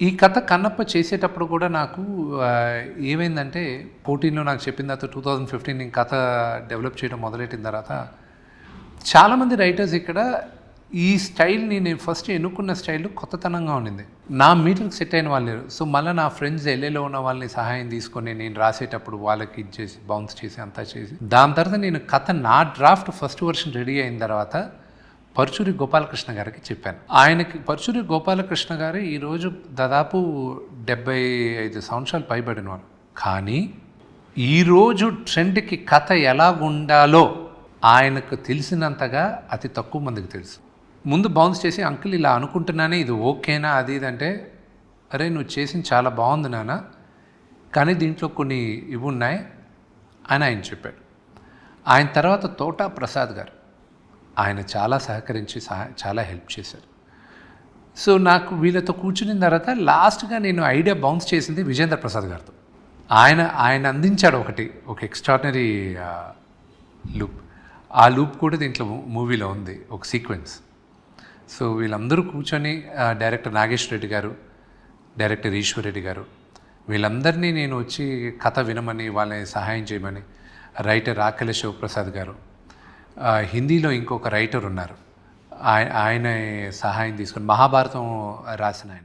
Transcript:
ఈ కథ కన్నప్ప చేసేటప్పుడు కూడా నాకు ఏమైందంటే పోటీలో నాకు చెప్పిన తర్వాత 2015 నేను కథ డెవలప్ చేయడం మొదలెట్టిన తర్వాత చాలామంది రైటర్స్ ఇక్కడ ఈ స్టైల్ని నేను ఫస్ట్ ఎన్నుకున్న స్టైల్ కొత్తతనంగా ఉండింది. నా మీటర్కి సెట్ అయిన వాళ్ళు లేరు. సో మళ్ళీ నా ఫ్రెండ్స్ ఎల్ఏలో ఉన్న వాళ్ళని సహాయం తీసుకొని నేను రాసేటప్పుడు వాళ్ళకి ఇచ్చేసి బౌన్స్ చేసి అంతా చేసి దాని తర్వాత నేను కథ నా డ్రాఫ్ట్ ఫస్ట్ వర్షన్ రెడీ అయిన తర్వాత పరుచూరి గోపాలకృష్ణ గారికి చెప్పాను. ఆయనకి పరుచూరి గోపాలకృష్ణ గారు ఈరోజు దాదాపు 75 సంవత్సరాలు పైబడిన వాళ్ళు. కానీ ఈరోజు ట్రెండ్కి కథ ఎలా ఉండాలో ఆయనకు తెలిసినంతగా అతి తక్కువ మందికి తెలుసు. ముందు బౌన్స్ చేసి అంకుల్ ఇలా అనుకుంటున్నానే ఇది ఓకేనా అది ఇది అంటే, అరే నువ్వు చేసింది చాలా బాగుంది నాన్న, కానీ దీంట్లో కొన్ని ఇవి ఉన్నాయి అని ఆయన చెప్పాడు. ఆయన తర్వాత తోటా ప్రసాద్ గారు ఆయన చాలా సహకరించి చాలా హెల్ప్ చేశారు. సో నాకు వీళ్ళతో కూర్చున్న తర్వాత లాస్ట్గా నేను ఐడియా బౌన్స్ చేసింది విజేంద్ర ప్రసాద్ గారితో. ఆయన అందించాడు ఒక ఎక్స్ట్రాడినరీ లూప్. ఆ లూప్ కూడా దీంట్లో మూవీలో ఉంది, ఒక సీక్వెన్స్. సో వీళ్ళందరూ కూర్చొని డైరెక్టర్ నాగేశ్వర రెడ్డి గారు, డైరెక్టర్ ఈశ్వర్ రెడ్డి గారు, వీళ్ళందరినీ నేను వచ్చి కథ వినమని వాళ్ళని సహాయం చేయమని, రైటర్ రాకెల శివప్రసాద్ గారు, హిందీలో ఇంకొక రైటర్ ఉన్నారు, ఆయన సహాయం తీసుకొని మహాభారతం రాసిన ఆయన.